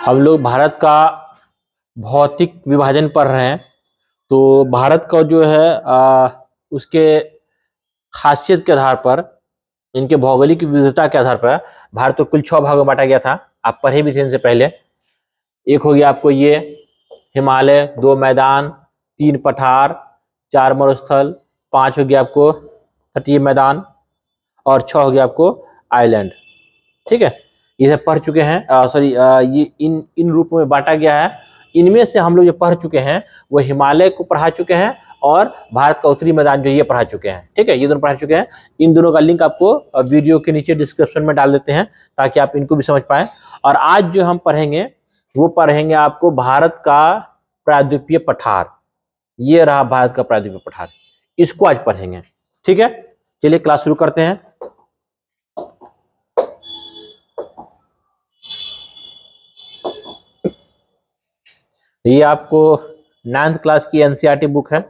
हम लोग भारत का भौतिक विभाजन पढ़ रहे हैं। तो भारत का जो है उसके खासियत के आधार पर, इनके भौगोलिक विविधता के आधार पर भारत को कुल 6 भागों में बांटा गया था। आप पढ़े भी थे इनसे पहले। एक हो गया आपको ये हिमालय, 2 मैदान, 3 पठार, 4 मरुस्थल, 5 हो गया आपको तटीय मैदान और 6 हो गया आपको आइलैंड। ठीक है, ये सब पढ़ चुके हैं। सॉरी, ये इन रूपों में बांटा गया है। इनमें से हम लोग जो पढ़ चुके हैं वो हिमालय को पढ़ा चुके हैं और भारत का उत्तरी मैदान जो ये पढ़ा चुके हैं। ठीक है, ये दोनों पढ़ा चुके हैं। इन दोनों का लिंक आपको वीडियो के नीचे डिस्क्रिप्शन में डाल देते हैं ताकि आप इनको भी समझ पाए। और आज जो हम पढ़ेंगे वो पढ़ेंगे आपको भारत का प्रायद्वीपीय पठार। ये रहा भारत का प्रायद्वीपीय पठार, इसको आज पढ़ेंगे। ठीक है, चलिए क्लास शुरू करते हैं। ये आपको 9th क्लास की एनसीईआरटी बुक है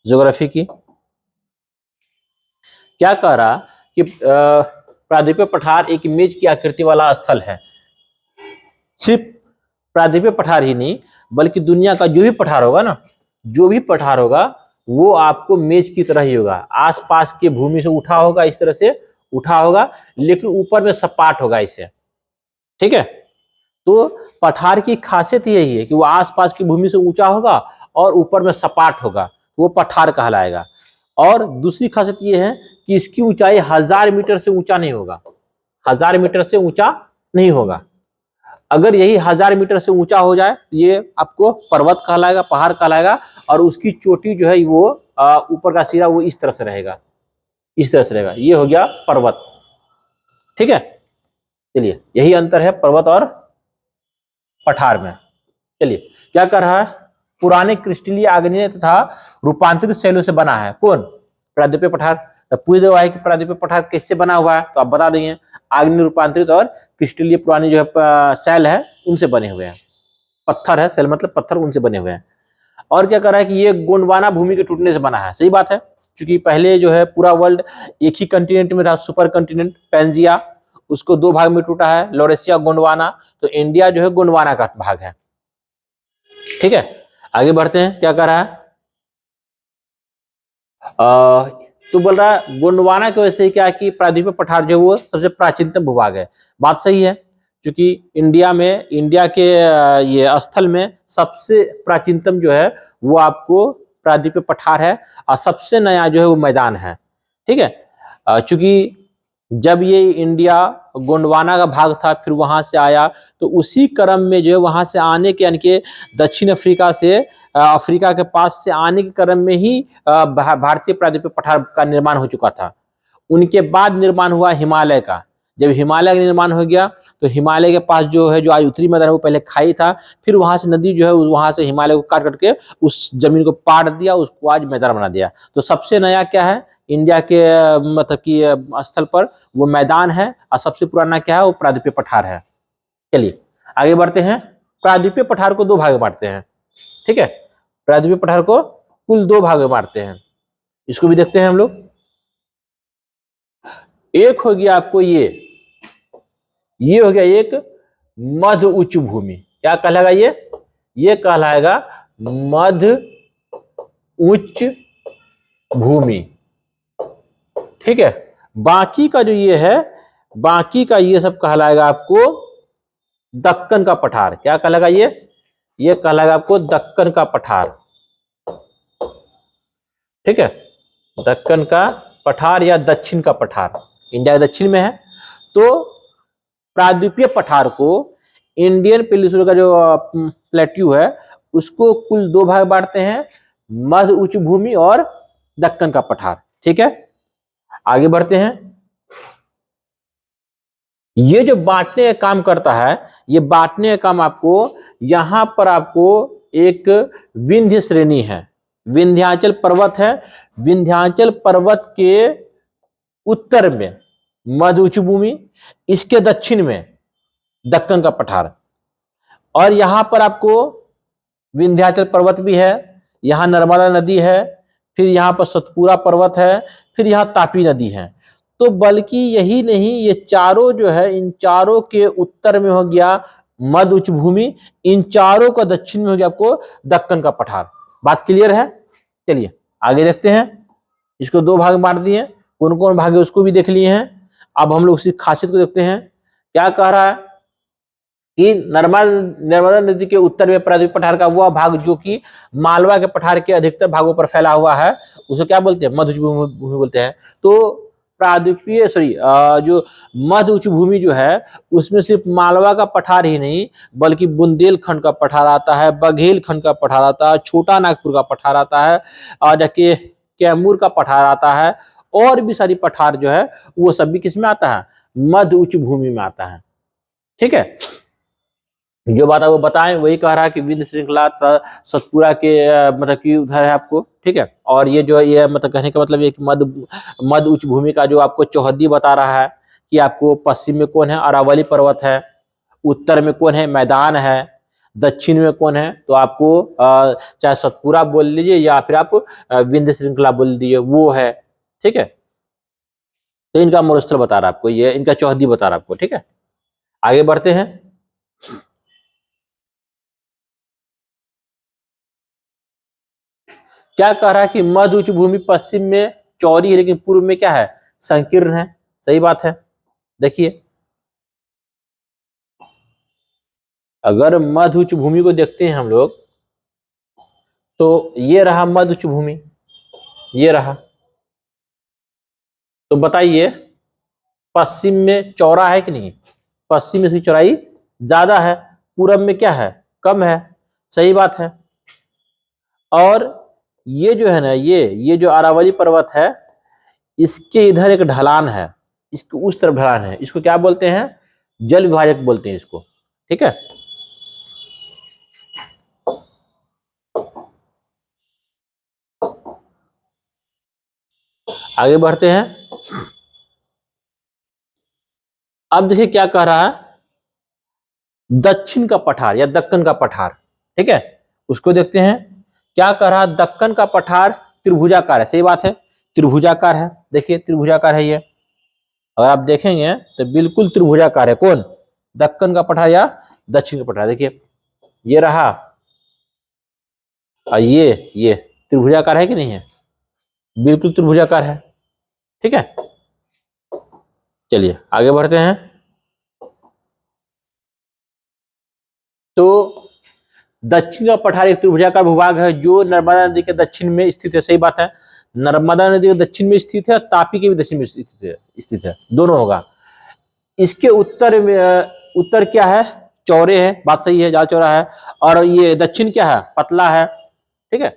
ज्योग्राफी की। क्या कह रहा कि प्रायद्वीपीय पठार एक मेज की आकृति वाला स्थल है। सिर्फ प्रायद्वीपीय पठार ही नहीं बल्कि दुनिया का जो भी पठार होगा ना, जो भी पठार होगा वो आपको मेज की तरह ही होगा। आसपास के भूमि से उठा होगा, इस तरह से उठा होगा, लेकिन ऊपर में सपाट होगा इसे। ठीक है, तो पठार की खासियत यही है कि वो आसपास की भूमि से ऊंचा होगा और ऊपर में सपाट होगा, वो पठार कहलाएगा। और दूसरी खासियत ये है कि इसकी ऊंचाई 1000 मीटर से ऊंचा नहीं होगा। 1000 मीटर से ऊंचा नहीं होगा। अगर यही 1000 मीटर से ऊंचा हो जाए ये आपको पर्वत कहलाएगा, पहाड़ कहलाएगा। और उसकी चोटी जो है वो ऊपर का सिरा वो इस तरह से रहेगा, इस तरह से रहेगा। ये हो गया पर्वत। ठीक है, चलिए यही अंतर है पर्वत और पठार में। चलिए क्या कर रहा है, पुराने क्रिस्टलीय आग्नेय तथा रूपांतरित शैलों से बना है। कौन? प्रायद्वीपीय पठार। तो पूछ हुआ है कि प्रायद्वीपीय पठार किससे बना हुआ है, तो आप बता देंगे आग्नेय, रूपांतरित और क्रिस्टलीय पुरानी जो है शैल है उनसे बने हुए हैं। पत्थर है, शैल मतलब पत्थर, उनसे बने हुए हैं। और क्या कर रहा है कि ये गोंडवाना भूमि के टूटने से बना है। सही बात है, क्योंकि पहले जो है पूरा वर्ल्ड एक ही कंटिनेंट में था, सुपर कंटिनेंट पैंजिया, उसको 2 भाग में टूटा है, लॉरेशिया, गोंडवाना। तो इंडिया जो है गोंडवाना का भाग है। ठीक है, आगे बढ़ते हैं। क्या कर रहा है, तो बोल रहा है गोंडवाना की वजह से क्या कि प्रायद्वीपीय पठार जो वो सबसे प्राचीनतम भूभाग है। बात सही है, क्योंकि इंडिया के ये स्थल में सबसे प्राचीनतम जो है वो आपको प्रायद्वीपीय पठार है और सबसे नया जो है वो मैदान है। ठीक है, चूंकि जब ये इंडिया गोंडवाना का भाग था, फिर वहां से आया, तो उसी क्रम में जो है वहां से आने के यानी कि दक्षिण अफ्रीका से अफ्रीका के पास से आने के क्रम में ही भारतीय प्रायद्वीपीय पठार का निर्माण हो चुका था। उनके बाद निर्माण हुआ हिमालय का। जब हिमालय का निर्माण हो गया तो हिमालय के पास जो है, जो आज उत्तरी मैदान है, वो पहले खाई था, फिर वहां से नदी जो है वहां से हिमालय को काट करके उस जमीन को पाट दिया, उसको आज मैदान बना दिया। तो सबसे नया क्या है इंडिया के मतलब कि स्थल पर, वो मैदान है। और सबसे पुराना क्या है, वो प्रायद्वीपीय पठार है। चलिए आगे बढ़ते हैं। प्रायद्वीपीय पठार को 2 भाग में बांटते हैं। ठीक है, प्रायद्वीपीय पठार को कुल 2 भाग में बांटते हैं। इसको भी देखते हैं हम लोग। एक हो गया आपको ये हो गया एक मध्य उच्च भूमि। क्या कहलाएगा ये कहलाएगा मध्य उच्च भूमि। ठीक है, बाकी का जो ये है, बाकी का ये सब कहलाएगा आपको दक्कन का पठार। क्या कहलाएगा ये कहलाएगा आपको दक्कन का पठार। ठीक है, दक्कन का पठार या दक्षिण का पठार, इंडिया के दक्षिण में है। तो प्रायद्वीपीय पठार को, इंडियन पेनिनसुला का जो प्लेट्यू है उसको कुल 2 भाग बांटते हैं, मध्य उच्च भूमि और दक्कन का पठार। ठीक है, आगे बढ़ते हैं। ये जो बांटने का काम करता है, ये बांटने का काम आपको यहां पर आपको एक विंध्य श्रेणी है, विंध्याचल पर्वत है। विंध्याचल पर्वत के उत्तर में मध्य उच्च भूमि, इसके दक्षिण में दक्कन का पठार। और यहां पर आपको विंध्याचल पर्वत भी है, यहां नर्मदा नदी है, फिर यहां पर सतपुरा पर्वत है, फिर यहां तापी नदी है। तो बल्कि यही नहीं, ये चारों जो है, इन चारों के उत्तर में हो गया मध्य उच्च भूमि, इन चारों का दक्षिण में हो गया आपको दक्कन का पठार। बात क्लियर है? चलिए आगे देखते हैं। इसको दो भाग बांट दिए, कौन कौन भाग है उसको भी देख लिए हैं। अब हम लोग उसकी खासियत को देखते हैं। क्या कह रहा है कि नर्मदा नदी के उत्तर में प्रायद्वीप पठार का वह भाग जो कि मालवा के पठार के अधिकतर भागों पर फैला हुआ है, उसे क्या बोलते हैं? मध्य उच्च भूमि बोलते हैं। तो प्रायद्वीपीय जो मध्य उच्च भूमि जो है, उसमें सिर्फ मालवा का पठार ही नहीं, बल्कि बुंदेलखंड का पठार आता है, बघेलखंड का पठार आता है, छोटा नागपुर का पठार आता है, और जाके कैमूर का पठार आता है, और भी सारी पठार जो है वो सब भी किस में आता है? मध्य उच्च भूमि में आता है। ठीक है, जो बात है वो बताएं। वही कह रहा है कि विंध्य श्रृंखला सतपुरा के मतलब कि उधर है आपको। ठीक है, और ये जो ये मतलब कहने का मतलब ये मध्य उच्च भूमि का जो आपको चौहद्दी बता रहा है कि आपको पश्चिम में कौन है? अरावली पर्वत है, उत्तर में कौन है? मैदान है, दक्षिण में कौन है? तो आपको चाहे सतपुरा बोल लीजिए या फिर आप विंध्य श्रृंखला बोल दीजिए, वो है। ठीक है, तो इनका मरुस्थल बता रहा है आपको, ये इनका चौहद्दी बता रहा है आपको। ठीक है, आगे बढ़ते हैं। क्या कह रहा है कि मध्य उच्च भूमि पश्चिम में चौड़ी है, लेकिन पूर्व में क्या है? संकीर्ण है। सही बात है। देखिए, अगर मध्य उच्च भूमि को देखते हैं हम लोग, तो ये रहा मध्य उच्च भूमि, ये रहा। तो बताइए, पश्चिम में चौड़ा है कि नहीं? पश्चिम में इसकी चौड़ाई ज्यादा है, पूरब में क्या है? कम है। सही बात है। और ये जो है ना, ये जो अरावली पर्वत है, इसके इधर एक ढलान है, इसके उस तरफ ढलान है, इसको क्या बोलते हैं? जल विभाजक बोलते हैं इसको। ठीक है, आगे बढ़ते हैं। अब देखिए क्या कह रहा है, दक्षिण का पठार या दक्कन का पठार। ठीक है, उसको देखते हैं। क्या कह रहा है? दक्कन का पठार त्रिभुजाकार है। सही बात है, त्रिभुजाकार है। देखिए त्रिभुजाकार है ये, अगर आप देखेंगे तो बिल्कुल त्रिभुजाकार है। कौन? दक्कन का पठार या दक्षिण का पठार। देखिए ये रहा, और ये त्रिभुजाकार है कि नहीं है? बिल्कुल त्रिभुजाकार है। ठीक है, चलिए आगे बढ़ते हैं। तो दक्षिण का पठार एक त्रिभुजाकार भूभाग है जो नर्मदा नदी के दक्षिण में स्थित है। सही बात है, नर्मदा नदी के दक्षिण में स्थित है, तापी के भी दक्षिण में स्थित है, दोनों होगा। इसके उत्तर में उत्तर क्या है? चौड़े है। बात सही है, ज्यादा चौड़ा है। और ये दक्षिण क्या है? पतला है। ठीक है,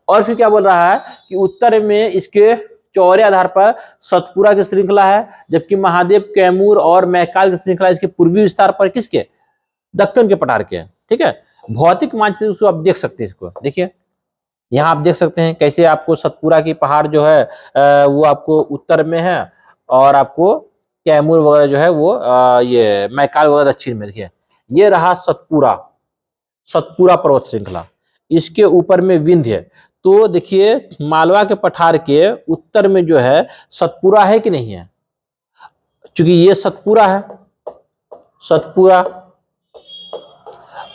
और फिर क्या बोल रहा है कि उत्तर में इसके चौड़े आधार पर सतपुरा की श्रृंखला है, जबकि महादेव, कैमूर और मैकाल की श्रृंखला इसके पूर्वी विस्तार पर किसके? दक्कन के पठार के। ठीक है, भौतिक मानचित्र उसको आप देख सकते हैं। इसको देखिए, यहाँ आप देख सकते हैं कैसे आपको सतपुरा की पहाड़ जो है वो आपको उत्तर में है, और आपको कैमूर वगैरह जो है वो ये मैकाल वगैरह दक्षिण में। देखिए ये रहा सतपुरा, सतपुरा पर्वत श्रृंखला, इसके ऊपर में विंध्य है। तो देखिए मालवा के पठार के उत्तर में जो है सतपुरा है कि नहीं है? क्योंकि ये सतपुरा है, सतपुरा,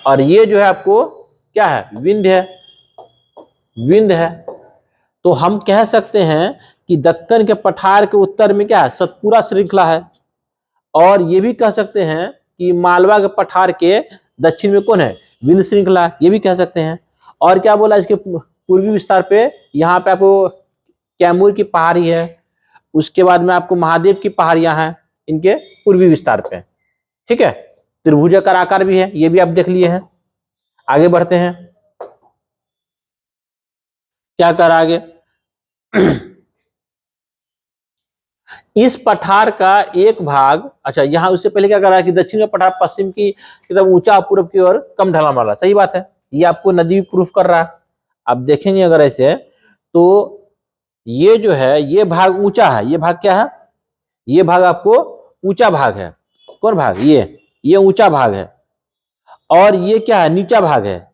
और ये जो है आपको क्या है? विंध्य है, विंध्य है। तो हम कह सकते हैं कि दक्कन के पठार के उत्तर में क्या है? सतपुरा श्रृंखला है। और ये भी कह सकते हैं कि मालवा के पठार के दक्षिण में कौन है? विंध्य श्रृंखला, ये भी कह सकते हैं। और क्या बोला, इसके पूर्वी विस्तार पे यहाँ पे आपको कैमूर की पहाड़ी है, उसके बाद में आपको महादेव की पहाड़ियां हैं इनके पूर्वी विस्तार पे। ठीक है, त्रिभुजाकार आकार भी है, ये भी आप देख लिए हैं। आगे बढ़ते हैं। क्या कर आगे इस पठार का एक भाग, अच्छा यहाँ उससे पहले क्या कर रहा है कि दक्षिण का पठार पश्चिम की एकदम ऊंचा, पूर्व की ओर कम ढलान वाला। सही बात है, ये आपको नदी भी प्रूफ कर रहा है। आप देखेंगे अगर ऐसे, तो ये जो है ये भाग ऊंचा है। ये भाग क्या है? ये भाग आपको ऊंचा भाग है। कौन भाग? ये ऊंचा भाग है। और ये क्या है? नीचा भाग है।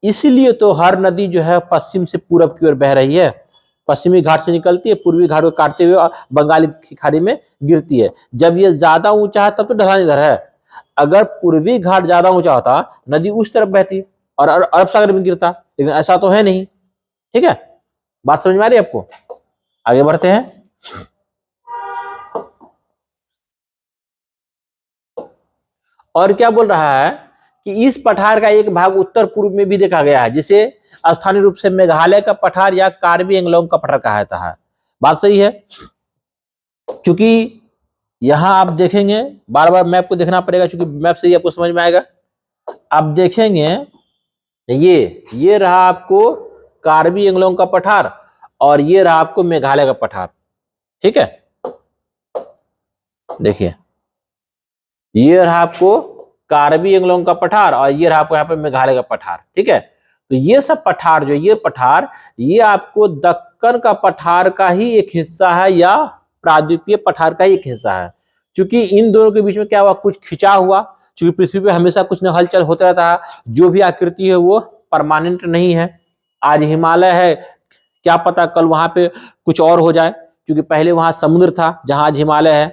इसीलिए तो हर नदी जो है पश्चिम से पूरब की ओर बह रही है। पश्चिमी घाट से निकलती है, पूर्वी घाट को काटते हुए बंगाल की खाड़ी में गिरती है। जब ये ज्यादा ऊंचा है तब तो ढलान इधर है। अगर पूर्वी घाट ज्यादा ऊंचा होता, नदी उस तरफ बहती और अरब सागर में गिरता, लेकिन ऐसा तो है नहीं। ठीक है, बात समझ में आ रही है आपको? आगे बढ़ते हैं। और क्या बोल रहा है कि इस पठार का एक भाग उत्तर पूर्व में भी देखा गया है, जिसे स्थानीय रूप से मेघालय का पठार या कार्बी एंगलोंग का पठार कहा जाता है। बात सही है, क्योंकि यहां आप देखेंगे, बार बार मैप को देखना पड़ेगा, क्योंकि मैप से ही आपको समझ में आएगा। आप देखेंगे ये रहा आपको कार्बी एंगलोंग का पठार और ये रहा आपको मेघालय का पठार। ठीक है, देखिए ये रहा आपको कार्बी एंगलोंग का पठार और ये रहा आपको यहाँ पे मेघालय का पठार। ठीक है, तो ये सब पठार जो ये पठार, ये आपको दक्कन का पठार का ही एक हिस्सा है या प्रायद्वीपीय पठार का ही एक हिस्सा है। क्योंकि इन दोनों के बीच में क्या हुआ, कुछ खिंचा हुआ, क्योंकि पृथ्वी पे हमेशा कुछ न हलचल होता रहता है, जो भी आकृति है वो परमानेंट नहीं है। आज हिमालय है, क्या पता कल वहां पे कुछ और हो जाए, क्योंकि पहले वहां समुद्र था जहां आज हिमालय है।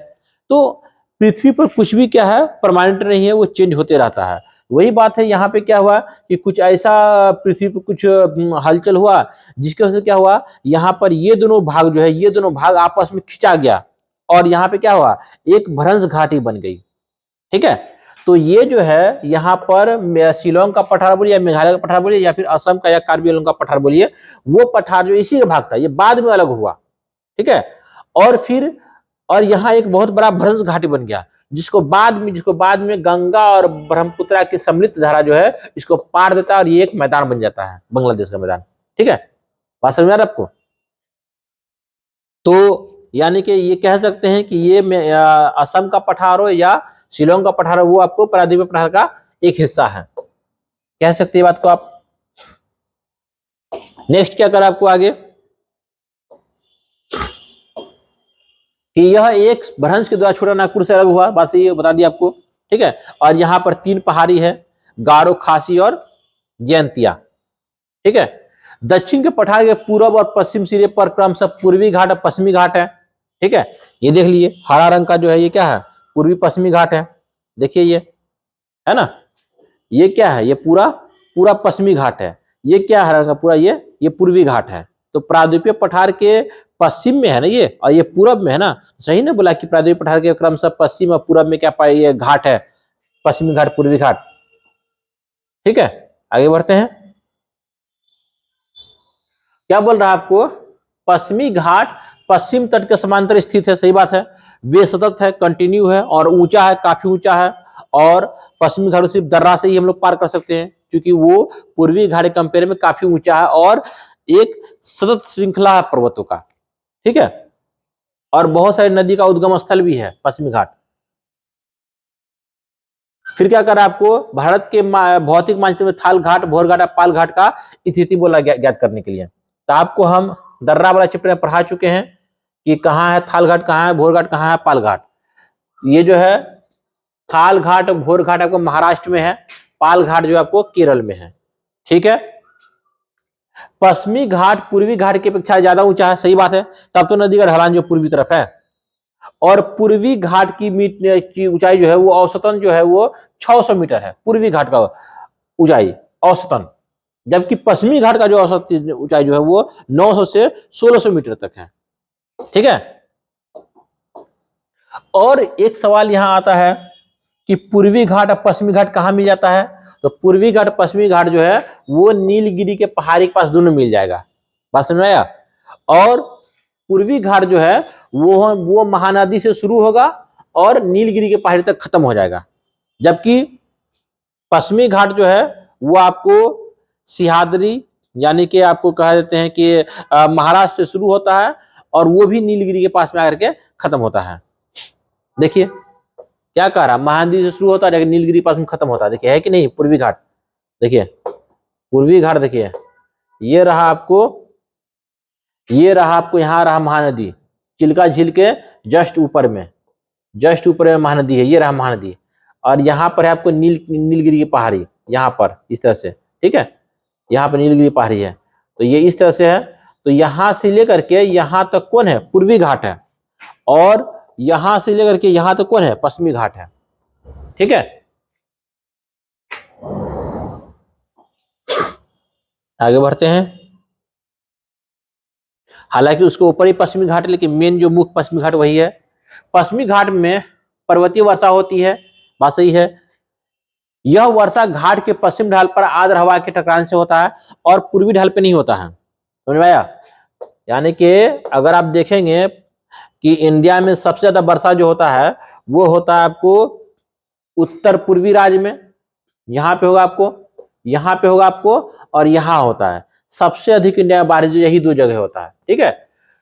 तो पृथ्वी पर कुछ भी क्या है परमानेंट नहीं है, वो चेंज होते रहता है। वही बात है यहाँ पे क्या हुआ कि कुछ ऐसा पृथ्वी पर कुछ हलचल हुआ, जिसकी वजह से क्या हुआ, यहाँ पर ये दोनों भाग जो है, ये दोनों भाग आपस में खिंचा गया और यहाँ पे क्या हुआ, एक भ्रंश घाटी बन गई। ठीक है, तो ये जो है यहाँ पर शिलोंग का पठार बोलिए या मेघालय का पठार बोलिए या फिर असम का या कार्बी आंगलोंग का पठार बोलिए, वो पठार जो इसी का भाग था, ये बाद में अलग हुआ। ठीक है, और फिर यहाँ एक बहुत बड़ा भ्रंश घाटी बन गया, जिसको बाद में गंगा और ब्रह्मपुत्र की सम्मिलित धारा जो है इसको पार देता है और ये एक मैदान बन जाता है, बांग्लादेश का मैदान। ठीक है, बात समझ में आ रहा है आपको? तो यानी कि ये कह सकते हैं कि ये असम का पठार हो या शिलोंग का पठार हो, वो आपको प्रायद्वीपीय पठार का एक हिस्सा है, कह सकते हैं बात को आप। नेक्स्ट क्या करा आपको आगे कि यह एक भ्रंश के द्वारा छोटा नागपुर से अलग हुआ, बात ये बता दी आपको। ठीक है, और यहाँ पर 3 पहाड़ी है, गारो, खासी और जयंतिया। ठीक है, दक्षिण के पठार के पूर्व और पश्चिम सिरे पर क्रमशः पूर्वी घाट और पश्चिमी घाट है। ठीक है, ये देख लीजिए हरा रंग का जो है ये क्या है, पूर्वी पश्चिमी घाट है। देखिए ये है ना, ये क्या है, ये पूरा पश्चिमी घाट है। ये क्या हरा रंग का पूरा, ये पूर्वी घाट है। तो प्रायद्वीपीय पठार के पश्चिम में है ना ये, और ये पूरब में है ना, सही ना बोला कि प्रायद्वीपीय पठार के क्रमशः पश्चिम और पूरब में क्या पाए, ये घाट है, पश्चिमी घाट, पूर्वी घाट। ठीक है, आगे बढ़ते हैं। क्या बोल रहा है आपको, पश्चिमी घाट पश्चिम तट के समांतर स्थित है, सही बात है। वे सतत है, कंटिन्यू है और ऊंचा है, काफी ऊंचा है। और पश्चिमी घाट सिर्फ दर्रा से ही हम लोग पार कर सकते हैं, क्योंकि वो पूर्वी घाट के कंपेयर में काफी ऊंचा है और एक सतत श्रृंखला है पर्वतों का। ठीक है, और बहुत सारी नदी का उद्गम स्थल भी है पश्चिमी घाट। फिर क्या करा आपको, भारत के भौतिक मानचित्र में थाल घाट, भोर घाट, पाल घाट का स्थिति बोला ज्ञात करने के लिए। तो आपको हम दर्रा वाला चैप्टर में पढ़ा चुके हैं कि कहाँ है थाल घाट, कहाँ है भोर घाट, कहाँ है पाल घाट। ये जो है थाल घाट, भोर घाट आपको महाराष्ट्र में है, पाल घाट जो आपको केरल में है। ठीक है, पश्चिमी घाट पूर्वी घाट की अपेक्षा ज्यादा ऊंचा है, सही बात है। तब तो नदी का ढलान जो पूर्वी तरफ है, और पूर्वी घाट की ऊंचाई जो है वो औसतन जो है वो 600 मीटर है, पूर्वी घाट का ऊंचाई औसतन, जबकि पश्चिमी घाट का जो औसत ऊंचाई जो है वो 900 से 1600 मीटर तक है। ठीक है, और एक सवाल यहां आता है कि पूर्वी घाट और पश्चिमी घाट कहां मिल जाता है। तो पूर्वी घाट पश्चिमी घाट जो है वो नीलगिरी के पहाड़ी के पास दोनों मिल जाएगा, बात समझ में आया। और पूर्वी घाट जो है वो महानदी से शुरू होगा और नीलगिरी के पहाड़ी तक खत्म हो जाएगा, जबकि पश्चिमी घाट जो है वो आपको सिहादरी यानी कि आपको कह देते हैं कि महाराष्ट्र से शुरू होता है और वो भी नीलगिरी के पास में आकर के खत्म होता है। देखिए क्या कह रहा, महानदी से शुरू होता है लेकिन नीलगिरी पास में खत्म होता है। देखिए है कि नहीं पूर्वी घाट, देखिए पूर्वी घाट, देखिए ये रहा आपको यहाँ रहा महानदी, चिल्का झील के जस्ट ऊपर में महानदी है, ये रहा महानदी। और यहाँ पर है आपको नीलगिरी की पहाड़ी, यहाँ पर इस तरह से। ठीक है, यहाँ पर नीलगिरी पहाड़ी है, तो ये इस तरह से है। तो यहां से लेकर के यहां तक कौन है, पूर्वी घाट है, और यहां से लेकर के यहां तक कौन है, पश्चिमी घाट है। ठीक है, आगे बढ़ते हैं। हालांकि उसके ऊपर ही पश्चिमी घाट है, लेकिन मेन जो मुख्य पश्चिमी घाट वही है। पश्चिमी घाट में पर्वतीय वर्षा होती है, बात सही है। यह वर्षा घाट के पश्चिम ढाल पर आर्द्र हवा के टकराने से होता है और पूर्वी ढाल पे नहीं होता है। समझ में आया? यानी कि अगर आप देखेंगे कि इंडिया में सबसे ज्यादा वर्षा जो होता है वो होता है आपको उत्तर पूर्वी राज्य में, यहाँ पे होगा आपको, यहाँ पे होगा आपको, और यहाँ होता है सबसे अधिक इंडिया में बारिश, यही दो जगह होता है। ठीक है,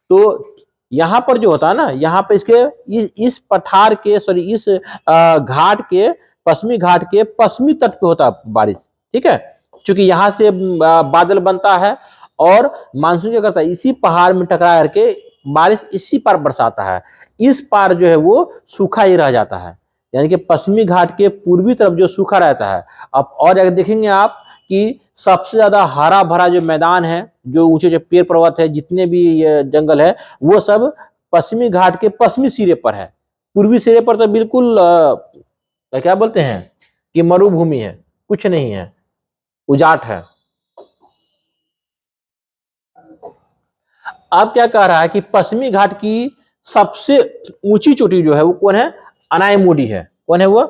तो यहाँ पर जो होता है ना, यहाँ पे इसके इस पठार के सॉरी इस घाट के पश्चिमी घाट के पश्चिमी तट पे होता है बारिश। ठीक है, क्योंकि यहाँ से बादल बनता है और मानसून क्या करता है, इसी पहाड़ में टकरा करके बारिश इसी पार बरसाता है, इस पार जो है वो सूखा ही रह जाता है। यानी कि पश्चिमी घाट के पूर्वी तरफ जो सूखा रहता है। अब और अगर देखेंगे आप कि सबसे ज्यादा हरा भरा जो मैदान है, जो ऊंचे जो पेड़ पर्वत है, जितने भी ये जंगल है, वो सब पश्चिमी घाट के पश्चिमी सिरे पर है। पूर्वी सिरे पर तो बिल्कुल क्या बोलते हैं कि मरुभूमि है, कुछ नहीं है, उजाट है। अब क्या कह रहा है कि पश्चिमी घाट की सबसे ऊंची चोटी जो है वो कौन है, अनायमुडी है। कौन है वो?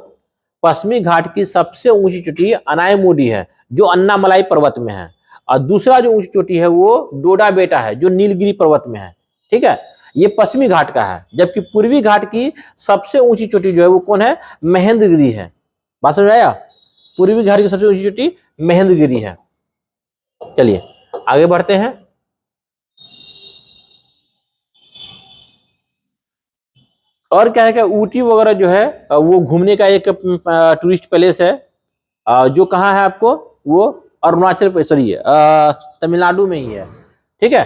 पश्चिमी घाट की सबसे ऊंची चोटी अनायमुडी है, जो अन्नामलाई पर्वत में है। और दूसरा जो ऊंची चोटी है वो डोडा बेटा है, जो नीलगिरी पर्वत में है। ठीक है, ये पश्चिमी घाट का है। जबकि पूर्वी घाट की सबसे ऊंची चोटी जो है वो कौन है, महेंद्रगिरी है। बात समझ आया? पूर्वी घाट की सबसे ऊंची चोटी महेंद्रगिरी है। चलिए आगे बढ़ते हैं। और क्या है कि ऊटी वगैरह जो है वो घूमने का एक टूरिस्ट प्लेस है, जो कहाँ है आपको, वो अरुणाचल सॉरी तमिलनाडु में ही है। ठीक है,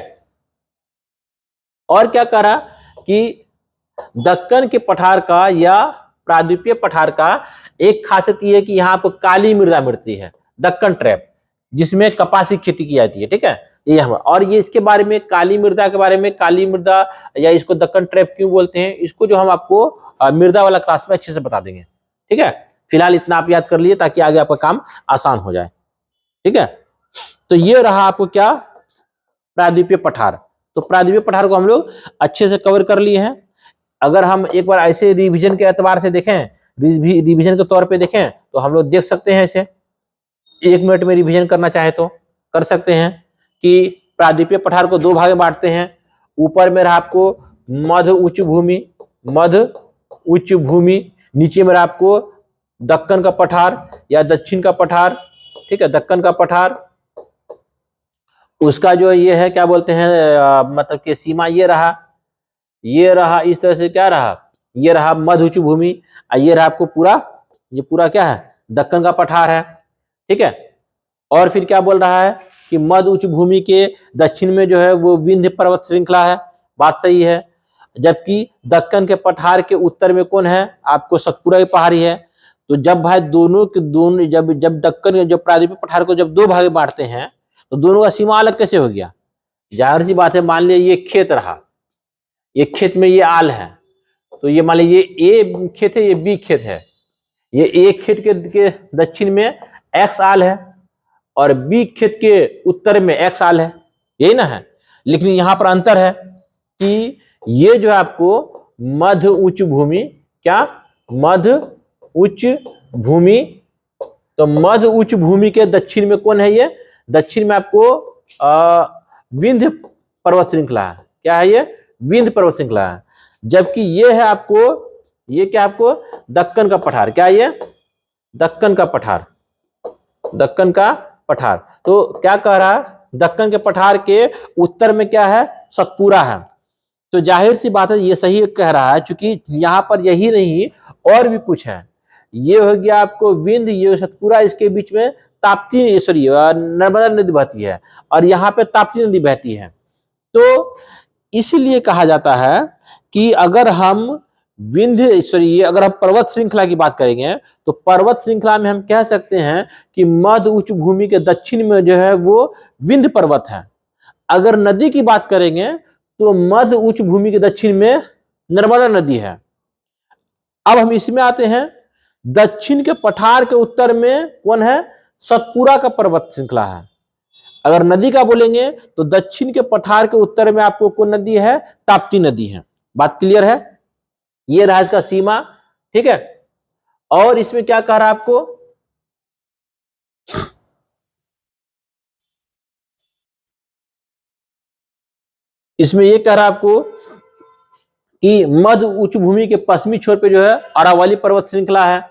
और क्या करा कि दक्कन के पठार का या प्रायद्वीपीय पठार का एक खासियत ये है कि यहाँ पर काली मृदा मिलती है, दक्कन ट्रैप, जिसमें कपास की खेती की जाती है। ठीक है, ये हम, और ये इसके बारे में, काली मृदा के बारे में, काली मृदा या इसको दक्कन ट्रैप क्यों बोलते हैं, इसको जो हम आपको मृदा वाला क्लास में अच्छे से बता देंगे। ठीक है, फिलहाल इतना आप याद कर लिए ताकि आगे आपका काम आसान हो जाए। ठीक है, तो ये रहा आपको क्या, प्रायद्वीपीय पठार। तो प्रायद्वीपीय पठार को हम लोग अच्छे से कवर कर लिए हैं। अगर हम एक बार ऐसे रिवीजन के एतबार से देखें, रिवीजन के तौर पे देखें, तो हम लोग देख सकते हैं इसे 1 मिनट में रिवीजन करना चाहे तो कर सकते हैं कि प्रायद्वीपीय पठार को 2 भाग में बांटते हैं। ऊपर में रहा आपको मध्य उच्च भूमि, मध्य उच्च भूमि, नीचे में रहा आपको दक्कन का पठार या दक्षिण का पठार। ठीक है, दक्कन का पठार, उसका जो ये है क्या बोलते हैं मतलब कि सीमा ये रहा इस तरह से, क्या रहा, ये रहा मध्य उच्च भूमि, ये रहा आपको पूरा, ये पूरा क्या है, दक्कन का पठार है। ठीक है, और फिर क्या बोल रहा है कि मध्य उच्च भूमि के दक्षिण में जो है वो विंध्य पर्वत श्रृंखला है। बात सही है। जबकि दक्कन के पठार के उत्तर में कौन है, आपको सतपुरा की पहाड़ी है। तो जब भाई दोनों के दोनों जब दक्कन जब प्रायद्वीपीय पठार को जब 2 भाग में बांटते हैं, तो दोनों का सीमा अलग कैसे हो गया? जाहिर सी बात है, मान लिया ये खेत रहा, ये खेत में ये आल है, तो ये मान लीजिए ये ए खेत है, ये बी खेत है। ये ए खेत के दक्षिण में एक्स आल है और बी खेत के उत्तर में एक्स आल है, यही ना है। लेकिन यहाँ पर अंतर है कि ये जो है आपको मध्य उच्च भूमि, क्या मध्य उच्च भूमि, तो मध्य उच्च भूमि के दक्षिण में कौन है, ये दक्षिण में आपको विंध्य पर्वत श्रृंखला है। क्या है ये? विंध्य पर्वत श्रृंखला है। जबकि ये है आपको, ये क्या आपको दक्कन का पठार, क्या ये दक्कन का पठार, दक्कन का पठार। तो क्या कह रहा है, दक्कन के पठार के उत्तर में क्या है, सतपुरा है। तो जाहिर सी बात है ये सही कह रहा है, क्योंकि यहाँ पर यही नहीं और भी कुछ है। ये हो गया आपको विंध्य, ये सतपुरा, इसके बीच में ताप्ती सॉरी नर्मदा नदी बहती है और यहाँ पे ताप्ती नदी बहती है। तो इसलिए कहा जाता है कि अगर हम विंध्य सॉरी अगर हम पर्वत श्रृंखला की बात करेंगे, तो पर्वत श्रृंखला में हम कह सकते हैं कि मध्य उच्च भूमि के दक्षिण में जो है वो विंध्य पर्वत है, अगर नदी की बात करेंगे तो मध्य उच्च भूमि के दक्षिण में नर्मदा नदी है। अब हम इसमें आते हैं, दक्षिण के पठार के उत्तर में कौन है? सतपुरा का पर्वत श्रृंखला है। अगर नदी का बोलेंगे तो दक्षिण के पठार के उत्तर में आपको कौन नदी है? ताप्ती नदी है। बात क्लियर है? ये रहा इसका सीमा, ठीक है। और इसमें क्या कह रहा है आपको? इसमें ये कह रहा है आपको कि मध्य उच्च भूमि के पश्चिमी छोर पे जो है अरावली पर्वत श्रृंखला है।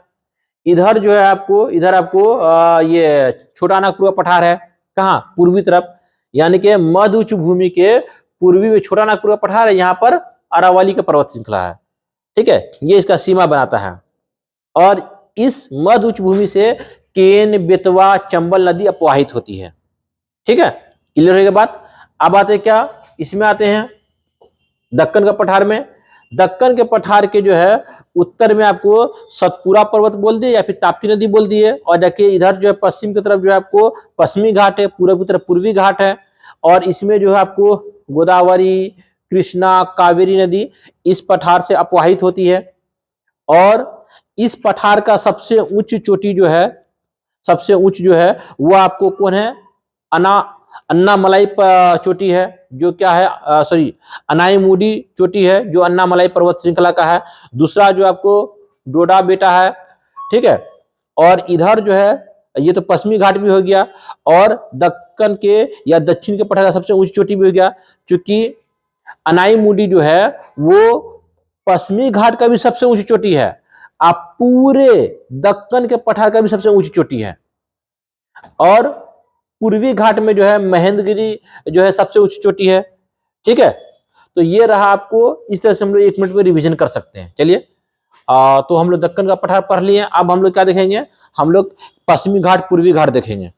इधर जो है आपको, इधर आपको ये छोटा नागपुर का पठार है। कहाँ? पूर्वी तरफ, यानी कि मध्य उच्च भूमि के पूर्वी में छोटा नागपुर का पठार है, यहाँ पर अरावली का पर्वत श्रृंखला है, ठीक है। ये इसका सीमा बनाता है। और इस मध्य उच्च भूमि से केन, बेतवा, चंबल नदी अपवाहित होती है, ठीक है। क्लियर होगा बात? अब आते हैं क्या, इसमें आते हैं दक्कन का पठार में। दक्कन के पठार के जो है उत्तर में आपको सतपुरा पर्वत बोल दिए या फिर ताप्ती नदी बोल दिए। और देखिए इधर जो है पश्चिम की तरफ जो है आपको पश्चिमी घाट है, पूर्व की तरफ पूर्वी घाट है। और इसमें जो है आपको गोदावरी, कृष्णा, कावेरी नदी इस पठार से अपवाहित होती है। और इस पठार का सबसे उच्च चोटी जो है, सबसे उच्च जो है वो आपको कौन है? अन्नामलाई चोटी है, जो क्या है, सॉरी, अनाईमुडी चोटी है, जो अन्नामलाई पर्वत श्रृंखला का है। दूसरा जो आपको डोडा बेटा है, ठीक है। और इधर जो है ये तो पश्चिमी घाट भी हो गया, और दक्कन के या दक्षिण के पठार का सबसे ऊंची चोटी भी हो गया। क्योंकि अनाईमुडी जो है वो पश्चिमी घाट का भी सबसे ऊंची चोटी है, आप पूरे दक्कन के पठार का भी सबसे ऊंची चोटी है। और पूर्वी घाट में जो है महेंद्रगिरी जो है सबसे ऊंची चोटी है, ठीक है। तो ये रहा, आपको इस तरह से हम लोग 1 मिनट में रिवीजन कर सकते हैं। चलिए, तो हम लोग दक्कन का पठार पढ़ लिए। अब हम लोग क्या देखेंगे? हम लोग पश्चिमी घाट, पूर्वी घाट देखेंगे।